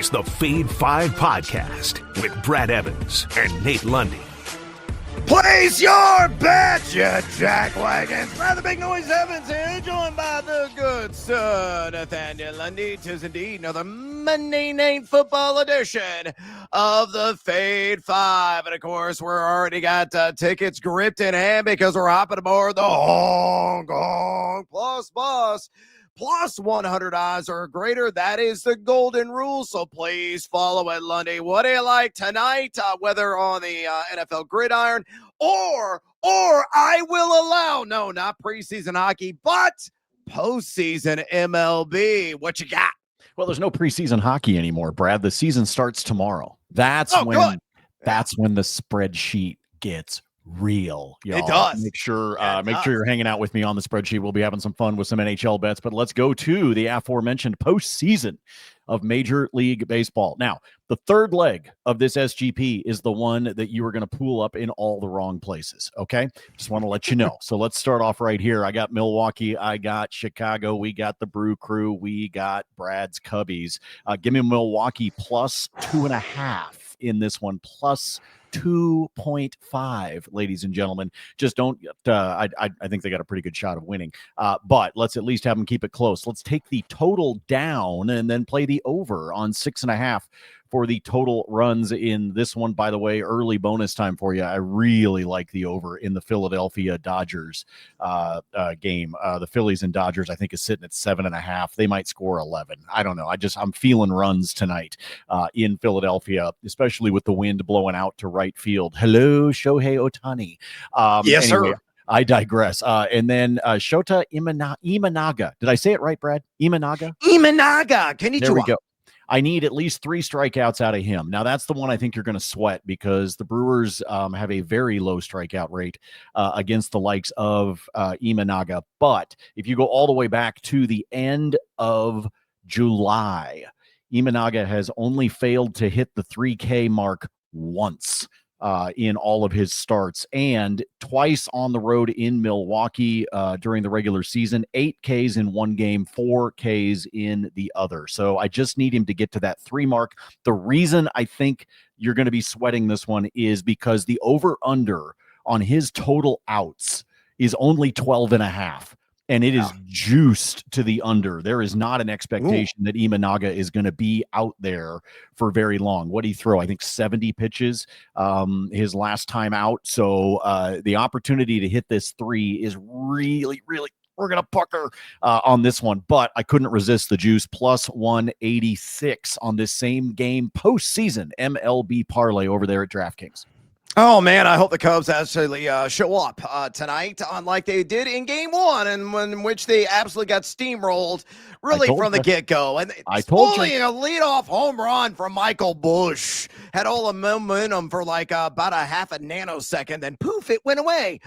It's the Fade 5 Podcast with Brad Evans and Nate Lundy. Place your bets, you jackwagons. Brad the Big Noise Evans here, joined by the good sir Nathaniel Lundy. 'Tis indeed another Monday Night Football edition of the Fade 5. And of course, we're already got tickets gripped in hand because we're hopping aboard the Hong Kong Plus Bus. Plus 100 odds or greater. That is the golden rule. So please follow it, Lundy. What do you like tonight? Whether on the NFL gridiron or I will allow, no, not preseason hockey, but postseason MLB. What you got? Well, there's no preseason hockey anymore, Brad. The season starts tomorrow. That's when the spreadsheet gets real. Y'all. It does. Make sure you're hanging out with me on the spreadsheet. We'll be having some fun with some NHL bets, but let's go to the aforementioned postseason of Major League Baseball. Now, the third leg of this SGP is the one that you are going to pool up in all the wrong places. Okay. Just want to let you know. So let's start off right here. I got Milwaukee. I got Chicago. We got the Brew Crew. We got Brad's Cubbies. Give me Milwaukee plus 2.5 in this one, plus 2.5, ladies and gentlemen. Just don't I think they got a pretty good shot of winning, but let's at least have them keep it close. Let's take the total down and then play the over on 6.5 for the total runs in this one. By the way, early bonus time for you. I really like the over in the Philadelphia Dodgers game. The Phillies and Dodgers, I think, is sitting at 7.5. They might score 11. I don't know. I'm feeling runs tonight in Philadelphia, especially with the wind blowing out to right field. Hello, Shohei Ohtani. Yes, anyway, sir. I digress. And then Shota Imanaga. Did I say it right, Brad? Imanaga? Imanaga. Konnichiwa. There we go. I need at least 3 strikeouts out of him. Now, that's the one I think you're going to sweat because the Brewers have a very low strikeout rate against the likes of Imanaga. But if you go all the way back to the end of July, Imanaga has only failed to hit the 3K mark once in all of his starts, and twice on the road in Milwaukee during the regular season. 8 Ks in one game, 4 Ks in the other. So I just need him to get to that 3 mark. The reason I think you're going to be sweating this one is because the over-under on his total outs is only 12.5. And it is juiced to the under. There is not an expectation that Imanaga is going to be out there for very long. What did he throw? I think 70 pitches his last time out. So the opportunity to hit this 3 is really, really, we're going to pucker on this one. But I couldn't resist the juice. Plus 186 on this same game postseason MLB parlay over there at DraftKings. Oh, man, I hope the Cubs actually show up tonight, unlike they did in Game 1, in which they absolutely got steamrolled, really, from the get-go. And only a leadoff home run from Michael Busch had all the momentum for like about a half a nanosecond, then poof, it went away.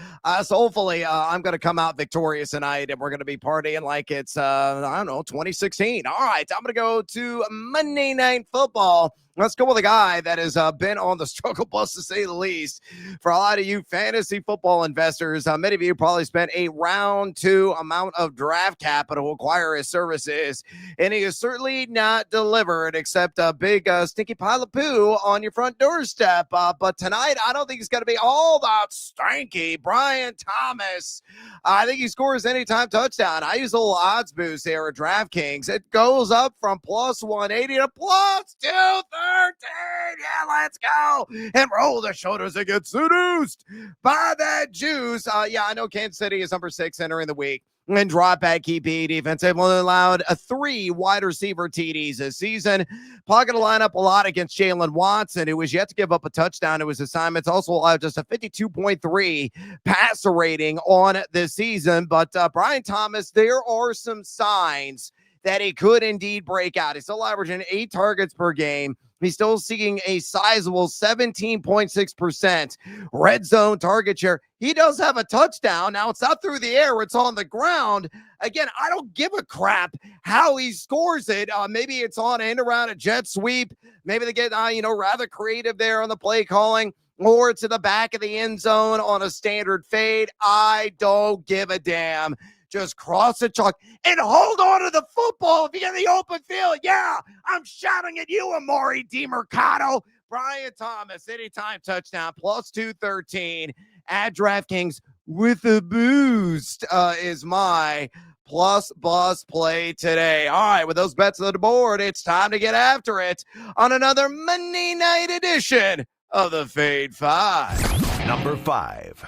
So hopefully I'm going to come out victorious tonight, and we're going to be partying like it's, 2016. All right, I'm going to go to Monday Night Football. Let's go with a guy that has been on the struggle bus, to say the least, for a lot of you fantasy football investors. Many of you probably spent a round 2 amount of draft capital to acquire his services, and he has certainly not delivered except a big stinky pile of poo on your front doorstep. But tonight, I don't think he's going to be all that stanky. Brian Thomas, I think he scores anytime touchdown. I use a little odds boost here at DraftKings. It goes up from plus 180 to plus 230. Yeah, let's go and roll the shoulders and get seduced by that juice. I know Kansas City is number 6 entering the week. And drop back QB defense. They've only allowed 3 wide receiver TDs this season. Pocket to line up a lot against Jalen Watson, who was yet to give up a touchdown to his assignments. Also allowed just a 52.3 passer rating on this season. But Brian Thomas, there are some signs that he could indeed break out. He's still averaging 8 targets per game. He's still seeing a sizable 17.6% red zone target share. He does have a touchdown. Now, it's not through the air. It's on the ground. Again, I don't give a crap how he scores it. Maybe it's on and around a jet sweep. Maybe they get, rather creative there on the play calling. Or to the back of the end zone on a standard fade. I don't give a damn. just cross the chalk and hold on to the football if you're in the open field. Yeah, I'm shouting at you, Amari DiMercato. Brian Thomas, anytime touchdown, plus 213 at DraftKings with a boost is my plus bus play today. All right, with those bets on the board, it's time to get after it on another Monday night edition of the Fade 5. Number 5.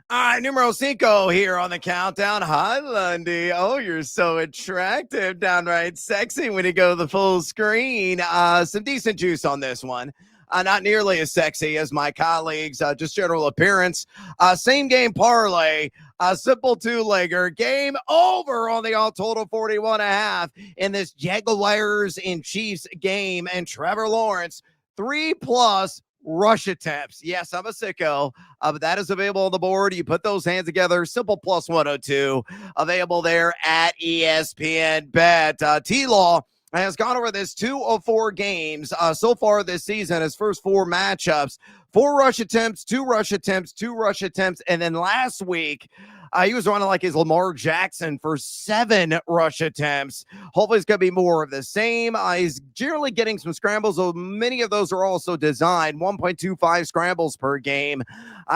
All right, numero cinco here on the countdown. Hi, Lundy. Oh, you're so attractive, downright sexy when you go to the full screen. Some decent juice on this one. Not nearly as sexy as my colleagues, just general appearance. Same game parlay, simple two-legger. Game over on the all total 41.5 in this Jaguars and Chiefs game. And Trevor Lawrence, 3+ rush attempts. Yes, I'm a sicko, but that is available on the board. You put those hands together, simple plus 102, available there at ESPN Bet. T-Law has gone over this 2 of 4 games so far this season, his first 4 matchups, 4 rush attempts, 2 rush attempts, 2 rush attempts. And then last week, he was running like his Lamar Jackson for 7 rush attempts. Hopefully it's going to be more of the same. He's generally getting some scrambles, though many of those are also designed, 1.25 scrambles per game.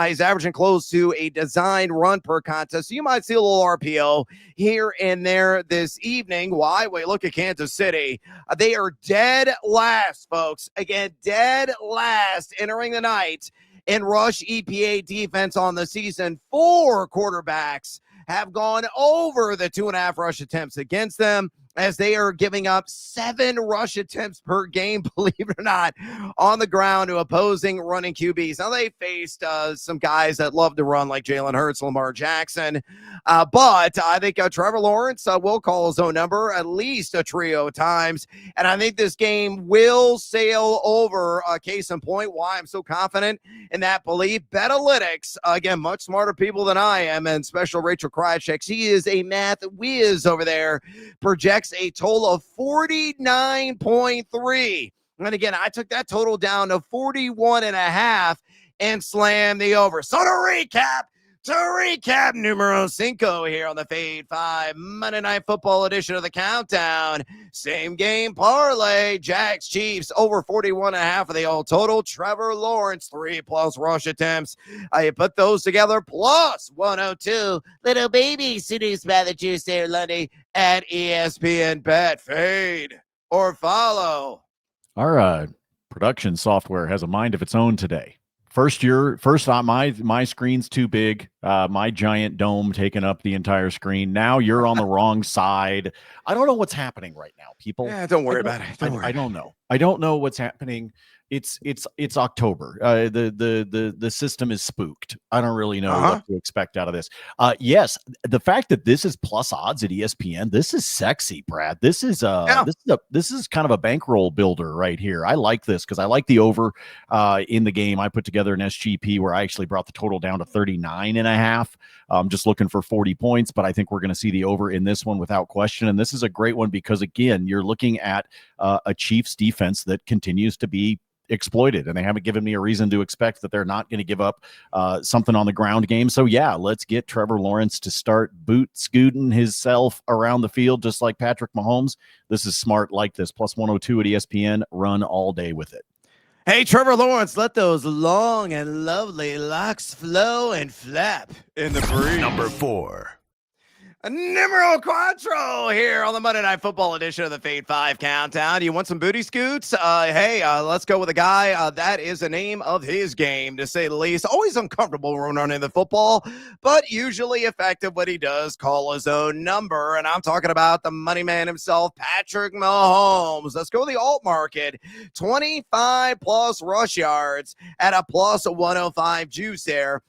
He's averaging close to a design run per contest. So you might see a little RPO here and there this evening. Why? Wait, look at Kansas City. They are dead last, folks. Again, dead last entering the night in rush EPA defense on the season. 4 quarterbacks have gone over the 2.5 rush attempts against them, as they are giving up 7 rush attempts per game, believe it or not, on the ground to opposing running QBs. Now, they faced some guys that love to run like Jalen Hurts, Lamar Jackson, but I think Trevor Lawrence will call his own number at least a trio of times, and I think this game will sail over. Case in point, why I'm so confident in that belief. Betalytics, again, much smarter people than I am, and special Rachel Krychek, she is a math whiz over there, projects a total of 49.3. And again, I took that total down to 41.5 and slammed the over. So to recap, numero cinco here on the Fade 5 Monday Night Football edition of the Countdown. Same game parlay, Jags Chiefs over 41.5 of the all total. Trevor Lawrence, 3+ rush attempts. You put those together, plus 102. Little baby seduced by the juice there, Lundy, at ESPN Bet. Fade or follow. Our production software has a mind of its own today. First, my screen's too big. My giant dome taking up the entire screen. Now you're on the wrong side. I don't know what's happening right now, people. Yeah, don't worry about it. I don't know. I don't know what's happening. It's October. The system is spooked. I don't really know what to expect out of this. Yes, the fact that this is plus odds at ESPN, this is sexy, Brad. This is this is kind of a bankroll builder right here. I like this because I like the over in the game. I put together an SGP where I actually brought the total down to 39.5. I'm just looking for 40 points, but I think we're going to see the over in this one without question. And this is a great one because, again, you're looking at a Chiefs defense that continues to be exploited, and they haven't given me a reason to expect that they're not going to give up something on the ground game. So yeah, let's get Trevor Lawrence to start scooting himself around the field just like Patrick Mahomes. This is smart. Like this, plus 102 at ESPN. Run all day with it. Hey, Trevor Lawrence, let those long and lovely locks flow and flap in the breeze. Number 4. Numero Quattro here on the Monday Night Football edition of the Fade 5 Countdown. You want some booty scoots? Let's go with a guy that is the name of his game, to say the least. Always uncomfortable when running the football, but usually effective when he does call his own number. And I'm talking about the money man himself, Patrick Mahomes. Let's go with the alt market. 25+ rush yards at a plus 105 juice there.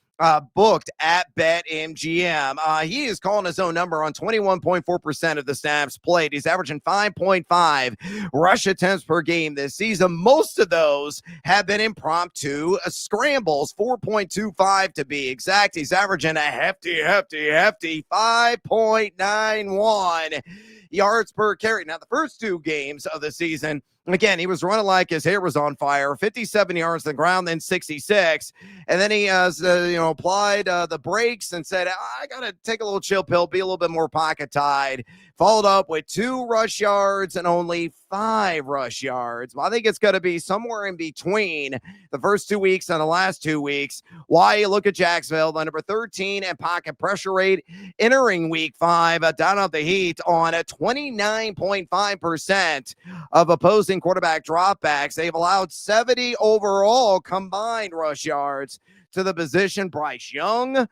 Booked at BetMGM. He is calling his own number on 21.4% of the snaps played. He's averaging 5.5 rush attempts per game this season. Most of those have been impromptu scrambles, 4.25 to be exact. He's averaging a hefty 5.91 yards per carry. Now, the first 2 games of the season, Again, he was running like his hair was on fire, 57 yards to the ground, then 66. And then he has, applied the brakes and said, I got to take a little chill pill, be a little bit more pocket tied. Followed up with 2 rush yards and only 5 rush yards. Well, I think it's going to be somewhere in between the first 2 weeks and the last 2 weeks. Why you look at Jacksonville, the number 13 and pocket pressure rate entering week 5, down off the heat on a 29.5% of opposing quarterback dropbacks. They've allowed 70 overall combined rush yards to the position. Bryce Young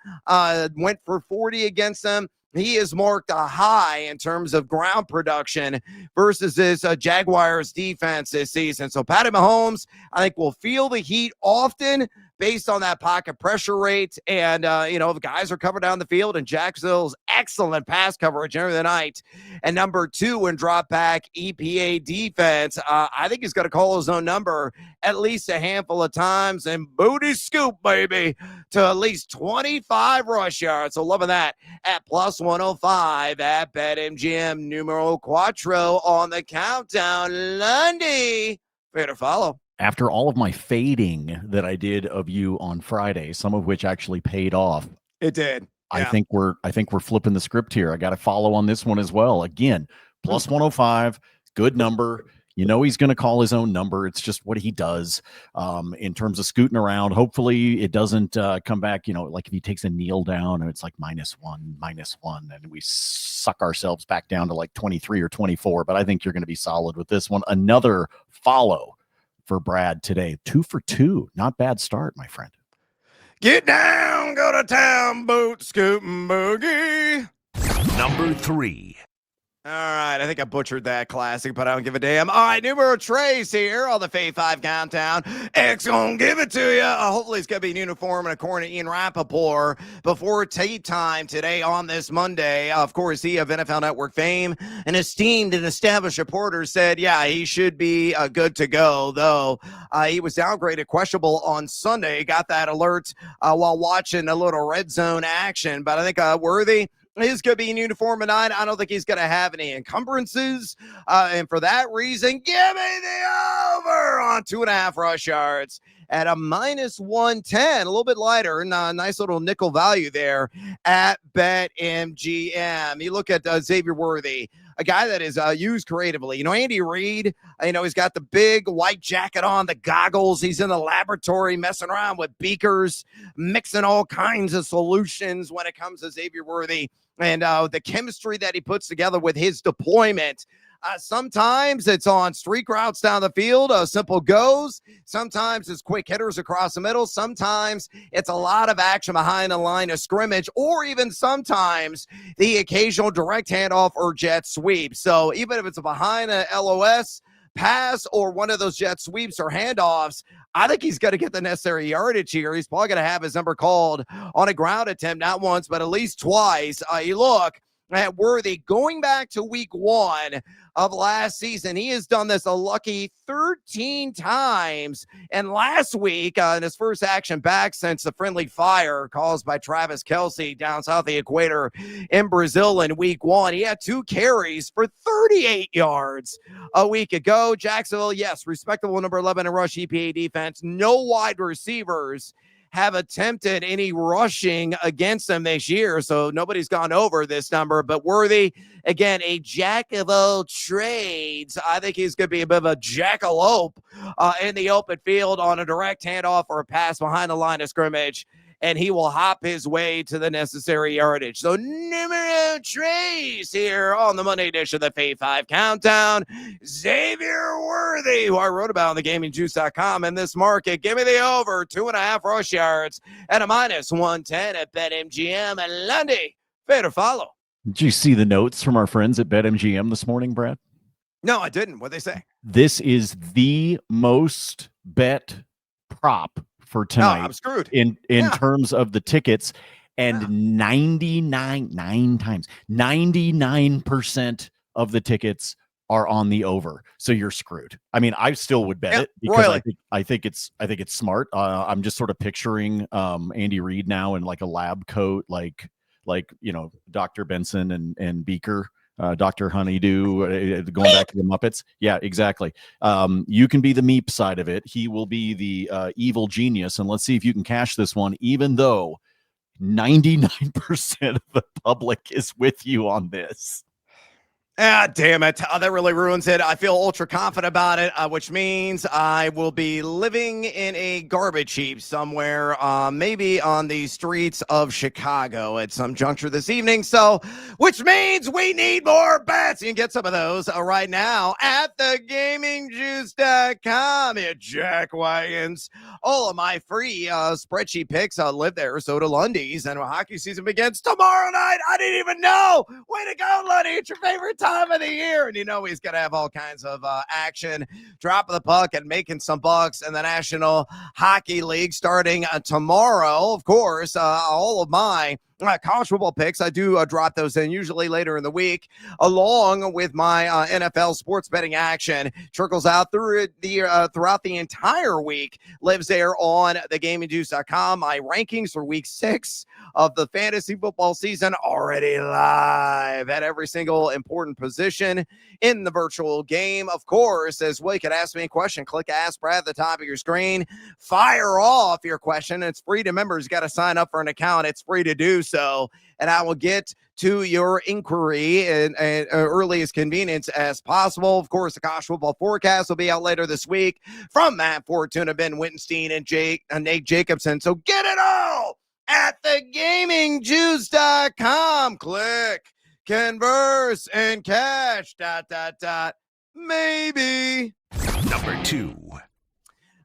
went for 40 against them. He has marked a high in terms of ground production versus this Jaguars defense this season. So Patty Mahomes, I think, will feel the heat often based on that pocket pressure rate. And, the guys are covered down the field, and Jacksonville's excellent pass coverage every night. And number 2 in drop back EPA defense, I think he's going to call his own number at least a handful of times and booty scoop, baby, to at least 25 rush yards. So loving that at plus 105 at BetMGM. Numero Quattro on the countdown. Lundy, fair to follow. After all of my fading that I did of you on Friday, some of which actually paid off. It did. Yeah. I think we're flipping the script here. I got to follow on this one as well. Again, plus 105, good number. You know he's going to call his own number. It's just what he does in terms of scooting around. Hopefully it doesn't come back, like if he takes a kneel down and it's like -1, and we suck ourselves back down to like 23 or 24. But I think you're going to be solid with this one. Another follow for Brad today. 2 for 2. Not bad start, my friend. Get down, go to town, boot, scootin' boogie. Number 3. All right, I think I butchered that classic, but I don't give a damn. All right, numero Trace here on the Fave 5 countdown. X gonna give it to you. Hopefully it's gonna be in uniform and according to Ian Rappaport before tea time today on this Monday. Of course, he of NFL Network fame, an esteemed and established reporter said, yeah, he should be good to go, though he was downgraded questionable on Sunday. Got that alert while watching a little red zone action, but I think Worthy is going to be in uniform tonight. I don't think he's going to have any encumbrances. And for that reason, give me the over on 2.5 rush yards at a -110, a little bit lighter. Nice little nickel value there at BetMGM. You look at Xavier Worthy, a guy that is used creatively. Andy Reid, he's got the big white jacket on, the goggles. He's in the laboratory messing around with beakers, mixing all kinds of solutions when it comes to Xavier Worthy and the chemistry that he puts together with his deployment. Sometimes it's on streak routes down the field, simple goes. Sometimes it's quick hitters across the middle. Sometimes it's a lot of action behind the line of scrimmage, or even sometimes the occasional direct handoff or jet sweep. So even if it's behind a LOS pass or one of those jet sweeps or handoffs, I think he's going to get the necessary yardage here. He's probably going to have his number called on a ground attempt, not once, but at least twice. You look at Worthy going back to week 1 of last season. He has done this a lucky 13 times. And last week, in his first action back since the friendly fire caused by Travis Kelce down south of the equator in Brazil in week 1, he had 2 carries for 38 yards a week ago. Jacksonville, yes, respectable number 11 in rush EPA defense. No wide receivers have attempted any rushing against them this year, so nobody's gone over this number. But Worthy, again, a jack of all trades. I think he's going to be a bit of a jackalope in the open field on a direct handoff or a pass behind the line of scrimmage, and he will hop his way to the necessary yardage. So numero Trace here on the Monday edition of the Fave 5 Countdown. Xavier Worthy, who I wrote about on thegamingjuice.com in this market. Give me the over 2.5 rush yards at a -110 at BetMGM. And Lundy, fair to follow. Did you see the notes from our friends at BetMGM this morning, Brad? No, I didn't. What'd they say? This is the most bet prop for tonight. I'm screwed. In terms of the tickets, and 99% of the tickets are on the over. So you're screwed. I mean, I still would bet it because I think it's smart. I'm just sort of picturing Andy Reid now in like a lab coat, like Dr. Benson and Beaker Dr. Honeydew, going back to the Muppets. Yeah, exactly. You can be the Meep side of it. He will be the evil genius. And let's see if you can cash this one, even though 99% of the public is with you on this. Ah, damn it. That really ruins it. I feel ultra confident about it, which means I will be living in a garbage heap somewhere, maybe on the streets of Chicago at some juncture this evening. So, which means we need more bets. You can get some of those right now at thegamingjuice.com. Yeah, Jack Wagons. All of my free spreadsheet picks live there. So do Lundy's. And hockey season begins tomorrow night. I didn't even know. Way to go, Lundy. It's your favorite time of the year. And you know he's going to have all kinds of action, dropping the puck and making some bucks in the National Hockey League starting tomorrow. Of course, all of my college football picks, I do drop those in usually later in the week, along with my NFL sports betting action. Trickles out through throughout the entire week, lives there on thegamingjuice.com. My rankings for week 6 of the fantasy football season already live at every single important position in the virtual game. Of course, as well, you can ask me a question. Click Ask Brad at the top of your screen. Fire off your question. It's free to members. You got to sign up for an account. It's free to do so, and I will get to your inquiry and earliest convenience as possible. Of course, the college football forecast will be out later this week from Matt Fortuna, Ben Wittenstein, and Nate Jacobson. So get it all at thegamingjuice.com. Click, converse, and cash. ... Maybe. Number 2.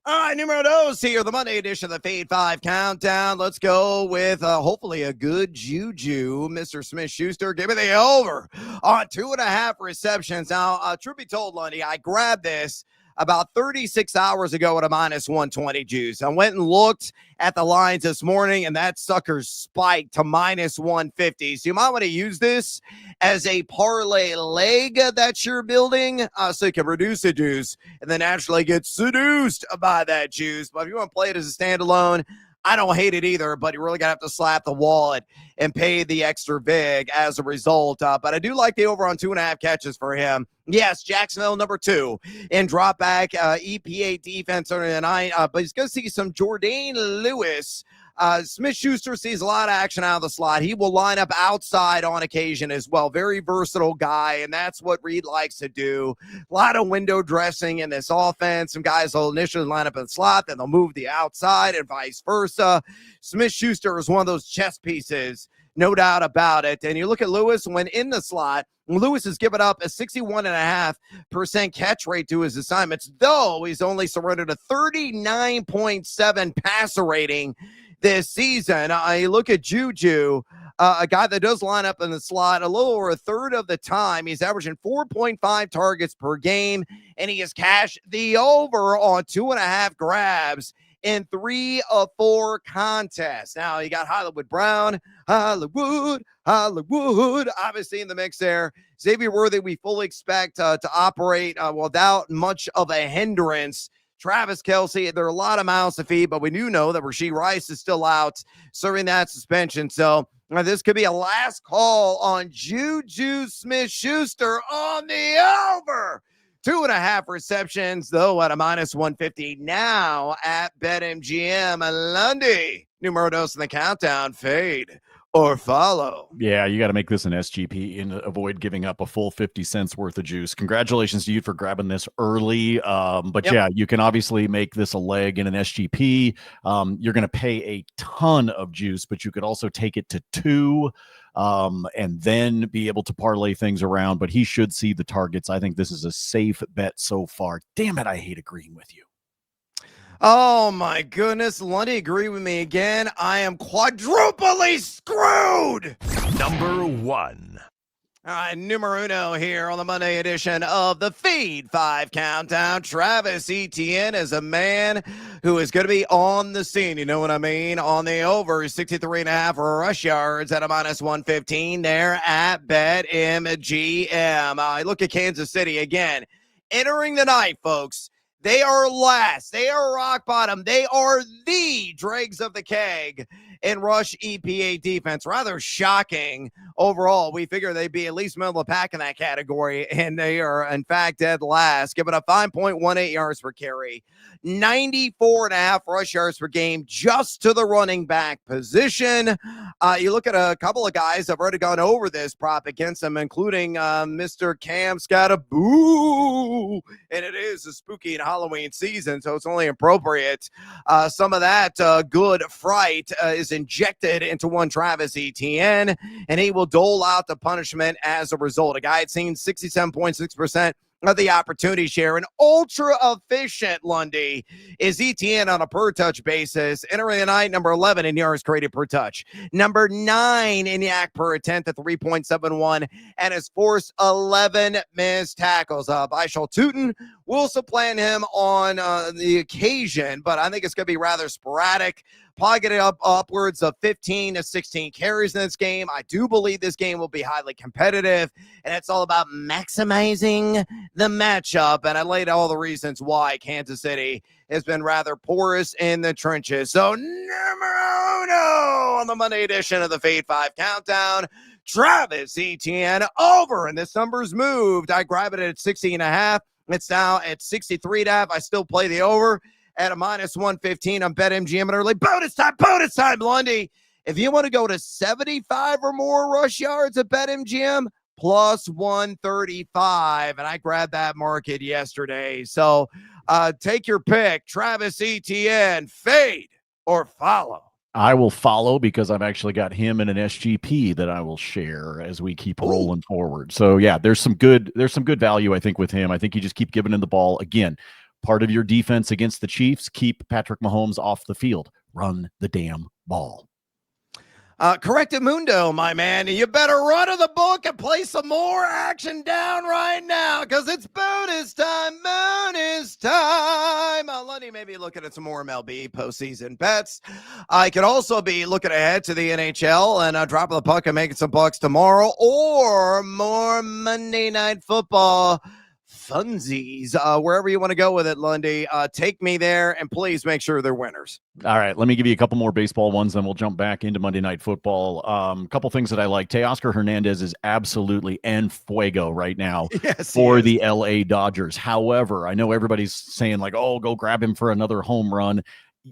All right, numero dos here, the Monday edition of the Fade 5 Countdown. Let's go with hopefully a good JuJu, Mr. Smith-Schuster. Give me the over on 2.5 receptions. Now, truth be told, Lundy, I grabbed this about 36 hours ago at a minus 120 juice. I went and looked at the lines this morning, and that sucker spiked to minus 150. So you might want to use this as a parlay leg that you're building so you can reduce the juice and then actually get seduced by that juice. But if you want to play it as a standalone, I don't hate it either, but you really got to have to slap the wallet and pay the extra big as a result. But I do like the over on 2.5 catches for him. Yes, Jacksonville, number 2 in drop back EPA defense under the night. But he's going to see some Jordan Lewis. Smith-Schuster sees a lot of action out of the slot. He will line up outside on occasion as well. Very versatile guy, and that's what Reed likes to do. A lot of window dressing in this offense. Some guys will initially line up in the slot, then they'll move the outside and vice versa. Smith-Schuster is one of those chess pieces, no doubt about it. And you look at Lewis when in the slot, Lewis has given up a 61.5% catch rate to his assignments, though he's only surrendered a 39.7 passer rating this season. You look at JuJu, a guy that does line up in the slot a little over a third of the time. He's averaging 4.5 targets per game, and he has cashed the over on 2.5 grabs in 3 of 4 contests. Now, you got Hollywood Brown, Hollywood, obviously in the mix there. Xavier Worthy, we fully expect to operate without much of a hindrance. Travis Kelce, there are a lot of mouths to feed, but we do know that Rashee Rice is still out serving that suspension. So this could be a last call on JuJu Smith-Schuster on the over. 2.5 receptions, though, at a minus 150 now at BetMGM. Lundy, numero dos in the countdown, fade or follow. Yeah, you got to make this an SGP and avoid giving up a full 50 cents worth of juice. Congratulations to you for grabbing this early. But yeah, you can obviously make this a leg in an SGP. You're going to pay a ton of juice, but you could also take it to 2 and then be able to parlay things around. But he should see the targets. I think this is a safe bet so far. Damn it, I hate agreeing with you. Oh, my goodness. Lundy, agree with me again. I am quadruply screwed. Number 1. All right, numero uno here on the Monday edition of the Feed 5 Countdown. Travis Etienne is a man who is going to be on the scene. You know what I mean? On the over, 63.5 rush yards at a minus 115 there at BetMGM. I look at Kansas City again. Entering the night, folks. They are last. They are rock bottom. They are the dregs of the keg in rush EPA defense. Rather shocking overall. We figure they'd be at least middle of the pack in that category, and they are, in fact, dead last, giving up 5.18 yards per carry, 94.5 rush yards per game just to the running back position. You look at a couple of guys that have already gone over this prop against them, including Mr. Cam Scattaboo, and it is a spooky and Halloween season, so it's only appropriate. Some of that good fright is injected into one Travis Etienne, and he will dole out the punishment as a result. A guy had seen 67.6% of the opportunity share. An ultra efficient Lundy is Etienne on a per touch basis. Entering the night, number 11 in yards created per touch, number 9 in yak per attempt at 3.71, and has forced 11 missed tackles. Bishal Tootin will supplant him on the occasion, but I think it's going to be rather sporadic. Probably getting up upwards of 15 to 16 carries in this game. I do believe this game will be highly competitive, and it's all about maximizing the matchup. And I laid out all the reasons why Kansas City has been rather porous in the trenches. So numero uno on the Monday edition of the Fade 5 Countdown, Travis Etienne over, and this number's moved. I grab it at 60.5. It's now at 63.5. I still play the over at a minus 115 on BetMGM and early. Bonus time, Lundy. If you want to go to 75 or more rush yards at BetMGM, plus 135. And I grabbed that market yesterday. So take your pick. Travis Etienne, fade or follow? I will follow because I've actually got him in an SGP that I will share as we keep rolling forward. So yeah, there's some good value, I think, with him. I think you just keep giving him the ball. Again, part of your defense against the Chiefs, keep Patrick Mahomes off the field. Run the damn ball. Correctamundo, my man. You better run to the book and play some more action down right now because it's bonus time. Lundy may be looking at some more MLB postseason bets. I could also be looking ahead to the NHL and dropping the puck and making some bucks tomorrow, or more Monday Night Football funsies. Wherever you want to go with it, Lundy, take me there, and please make sure they're winners. All right, let me give you a couple more baseball ones, then we'll jump back into Monday Night Football. A couple things that I like. Teoscar Hernandez is absolutely en fuego right now for the LA Dodgers. However, I know everybody's saying like, oh, go grab him for another home run.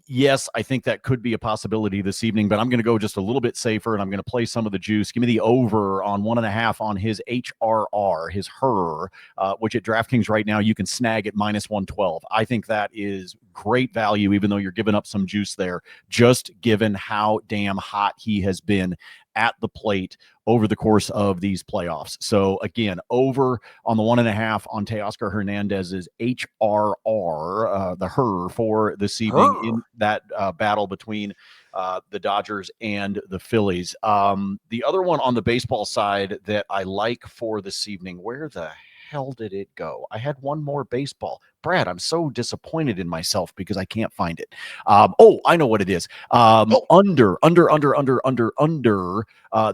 Yes, I think that could be a possibility this evening, but I'm going to go just a little bit safer, and I'm going to play some of the juice. Give me the over on 1.5 on his HRR, his HER, which at DraftKings right now you can snag at minus 112. I think that is great value, even though you're giving up some juice there, just given how damn hot he has been at the plate over the course of these playoffs. So again, over on the 1.5 on Teoscar Hernandez's HRR, the HER for this evening in that battle between the Dodgers and the Phillies. The other one on the baseball side that I like for this evening, where the hell did it go? I had one more baseball. Brad, I'm so disappointed in myself because I can't find it. I know what it is. Under.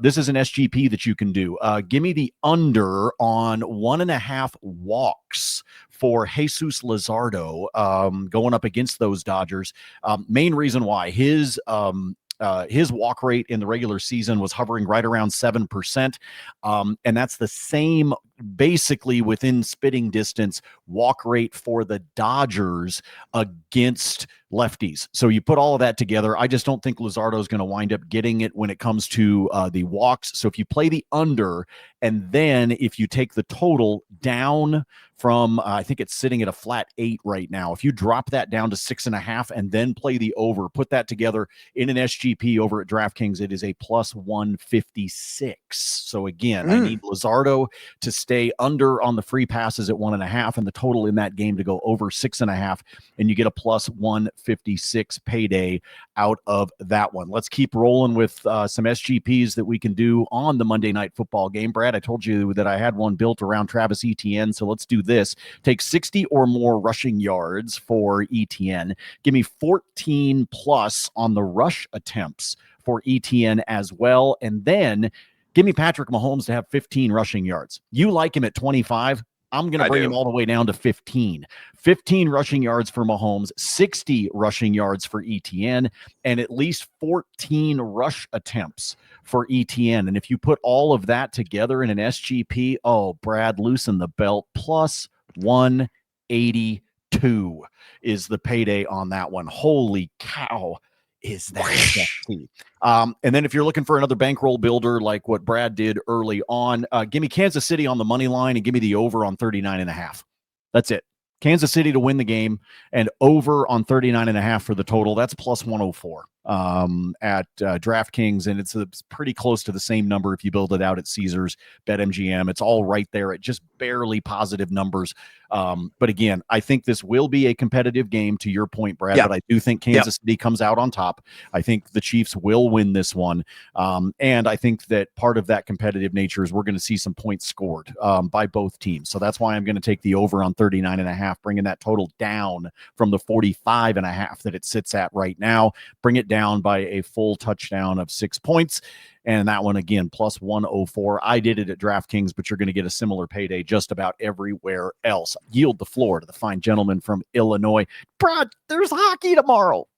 This is an SGP that you can do. Give me the under on 1.5 walks for Jesus Luzardo going up against those Dodgers. Main reason why his walk rate in the regular season was hovering right around 7%. And that's the same, basically within spitting distance, walk rate for the Dodgers against lefties. So you put all of that together. I just don't think Luzardo is going to wind up getting it when it comes to the walks. So if you play the under, and then if you take the total down from, I think it's sitting at a flat 8 right now. If you drop that down to 6.5 and then play the over, put that together in an SGP over at DraftKings, it is a plus 156. So again, I need Luzardo to stay under on the free passes at 1.5 and the total in that game to go over 6.5, and you get a plus 156 payday out of that one. Let's keep rolling with some SGPs that we can do on the Monday Night Football game. Brad, I told you that I had one built around Travis Etienne, so let's do this. Take 60 or more rushing yards for Etienne. Give me 14 plus on the rush attempts for Etienne as well, and then give me Patrick Mahomes to have 15 rushing yards. You like him at 25? I'm going to bring him all the way down to 15. 15 rushing yards for Mahomes, 60 rushing yards for Etienne, and at least 14 rush attempts for Etienne. And if you put all of that together in an SGP, Brad, loosen the belt, plus 182 is the payday on that one. Holy cow. Is that sexy? And then if you're looking for another bankroll builder like what Brad did early on, give me Kansas City on the money line and give me the over on 39.5. That's it. Kansas City to win the game and over on 39.5 for the total. That's plus 104 at DraftKings, and it's pretty close to the same number if you build it out at Caesars, BetMGM. It's all right there at just barely positive numbers. But again, I think this will be a competitive game, to your point, Brad, but I do think Kansas City comes out on top. I think the Chiefs will win this one. And I think that part of that competitive nature is we're going to see some points scored by both teams. So that's why I'm going to take the over on 39.5, bringing that total down from the 45.5 that it sits at right now. Bring it down by a full touchdown of 6 points. And that one, again, plus 104. I did it at DraftKings, but you're going to get a similar payday just about everywhere else. Yield the floor to the fine gentleman from Illinois. Brad, there's hockey tomorrow.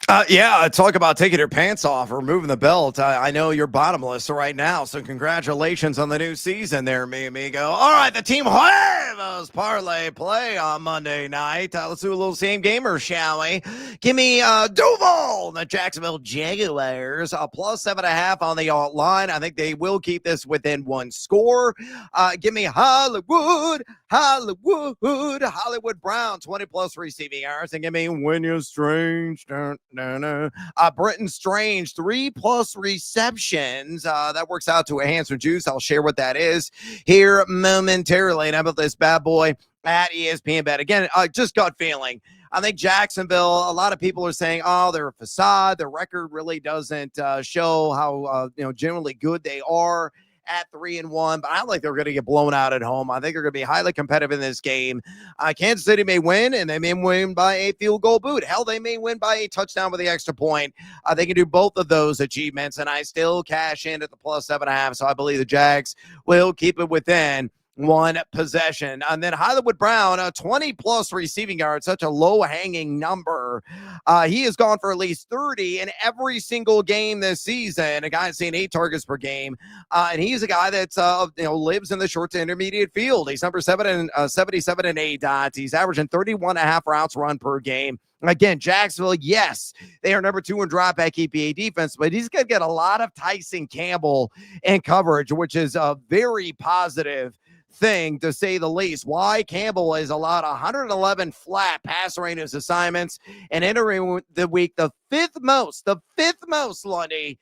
Talk about taking your pants off or moving the belt. I know you're bottomless right now, so congratulations on the new season there, mi amigo. All right, the Team Huevos parlay play on Monday night. Let's do a little same gamer, shall we? Give me DUVAL, the Jacksonville Jaguars, plus 7.5 on the alt line. I think they will keep this within one score. Give me Hollywood Brown, 20+ receiving yards, and give me When You're Strange. Britton Strange, 3+ receptions. That works out to a handsome juice. I'll share what that is here momentarily. And how about this bad boy at ESPN Bet? Again, just gut feeling. I think Jacksonville, a lot of people are saying, they're a facade. Their record really doesn't show how generally good they are at 3-1, but I don't think they're going to get blown out at home. I think they're going to be highly competitive in this game. Kansas City may win, and they may win by a field goal boot. Hell, they may win by a touchdown with the extra point. They can do both of those achievements, and I still cash in at the plus 7.5, so I believe the Jags will keep it within one possession. And then Hollywood Brown, 20+ receiving yards, such a low-hanging number. He has gone for at least 30 in every single game this season. A guy seeing 8 targets per game. And he's a guy that's lives in the short to intermediate field. He's number 77 and 8 dots. He's averaging 31.5 routes run per game. Again, Jacksonville, yes, they are number 2 in dropback EPA defense, but he's going to get a lot of Tyson Campbell in coverage, which is a very positive thing, to say the least. Why? Campbell is allowed 111 flat passer rate assignments, and entering the week, the fifth most, Lundy,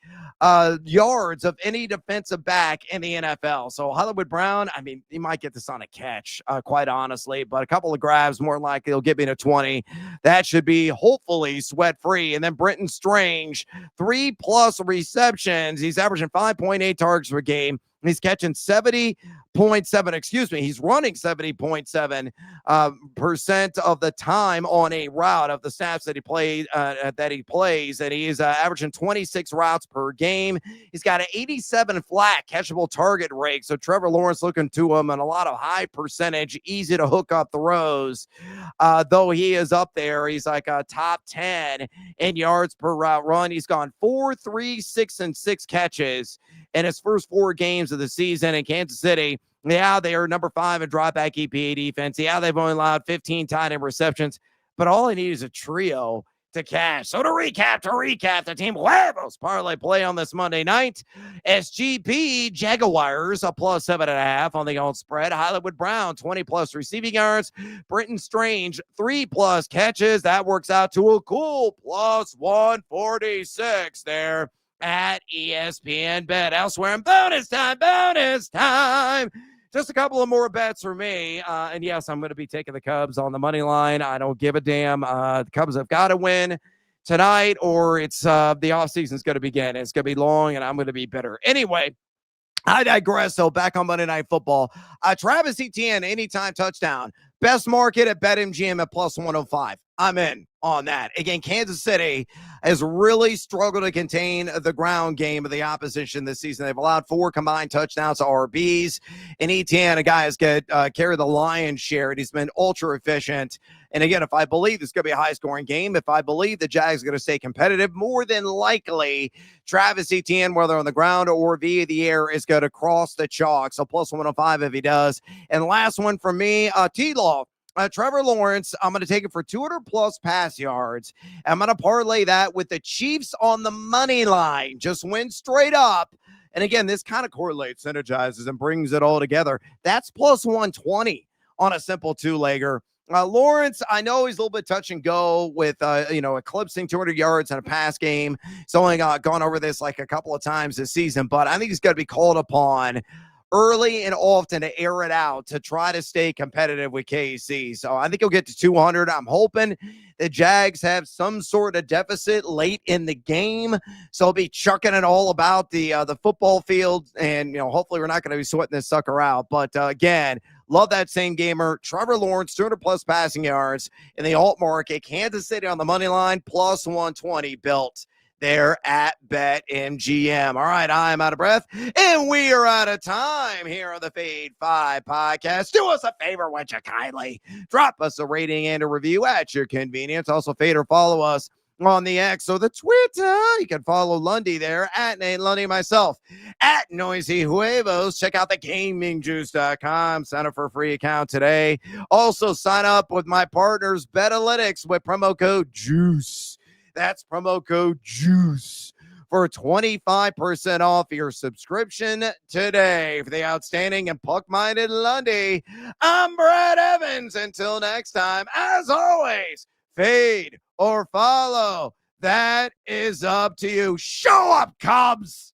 yards of any defensive back in the NFL. So Hollywood Brown, I mean, he might get this on a catch, quite honestly, but a couple of grabs, more likely he'll get me to 20. That should be hopefully sweat-free. And then Britton Strange, 3+ receptions. He's averaging 5.8 targets per game. He's catching 70.7, he's running 70.7% of the time on a route of the snaps that he plays, and he is averaging 26 routes per game. He's got an 87 flat catchable target rate, so Trevor Lawrence looking to him and a lot of high percentage, easy to hook up throws. Though he is up there, he's like a top 10 in yards per route run. He's gone 4, 3, 6, and 6 catches in his first 4 games of the season in Kansas City. Yeah, they are number 5 in dropback EPA defense. Yeah, they've only allowed 15 tight end receptions, but all they need is a trio to cash. So to recap, the Team Huevos parlay play on this Monday night. SGP Jaguars, a plus 7.5 on the alt spread. Hollywood Brown, 20+ receiving yards. Britton Strange, 3+ catches. That works out to a cool plus 146 there at ESPN Bet. Elsewhere in bonus time. Just a couple of more bets for me. And yes, I'm going to be taking the Cubs on the money line. I don't give a damn. The Cubs have got to win tonight, or it's the offseason is going to begin. It's going to be long, and I'm going to be bitter. Anyway, I digress. So back on Monday Night Football. Travis Etienne, anytime touchdown. Best market at BetMGM at plus 105. I'm in on that. Again, Kansas City has really struggled to contain the ground game of the opposition this season. They've allowed 4 combined touchdowns to RBs. And Etienne, a guy has carried the lion's share, and he's been ultra efficient. And again, if I believe it's going to be a high-scoring game, if I believe the Jags are going to stay competitive, more than likely, Travis Etienne, whether on the ground or via the air, is going to cross the chalk. So plus 105 if he does. And last one for me, T-Law. Trevor Lawrence, I'm going to take it for 200-plus pass yards. I'm going to parlay that with the Chiefs on the money line. Just win straight up. And again, this kind of correlates, synergizes, and brings it all together. That's plus 120 on a simple two-legger. Lawrence, I know he's a little bit touch and go with, eclipsing 200 yards in a pass game. He's only gone over this like a couple of times this season, but I think he's going to be called upon early and often to air it out to try to stay competitive with KC. So I think he'll get to 200. I'm hoping the Jags have some sort of deficit late in the game. So I'll be chucking it all about the football field. And, hopefully we're not going to be sweating this sucker out. But again, love that same gamer. Trevor Lawrence, 200-plus passing yards in the alt market. Kansas City on the money line, plus 120 built there at BetMGM. All right, I'm out of breath, and we are out of time here on the Fade 5 podcast. Do us a favor, would you kindly? Drop us a rating and a review at your convenience. Also, fade or follow us on the X or the Twitter. You can follow Lundy there at Nate Lundy, myself at Noisy Huevos. Check out the gamingjuice.com. Sign up for a free account today. Also, sign up with my partners, Betalytics, with promo code JUICE. That's promo code JUICE for 25% off your subscription today. For the outstanding and puck-minded Lundy, I'm Brad Evans. Until next time, as always, fade or follow. That is up to you. Show up, Cubs!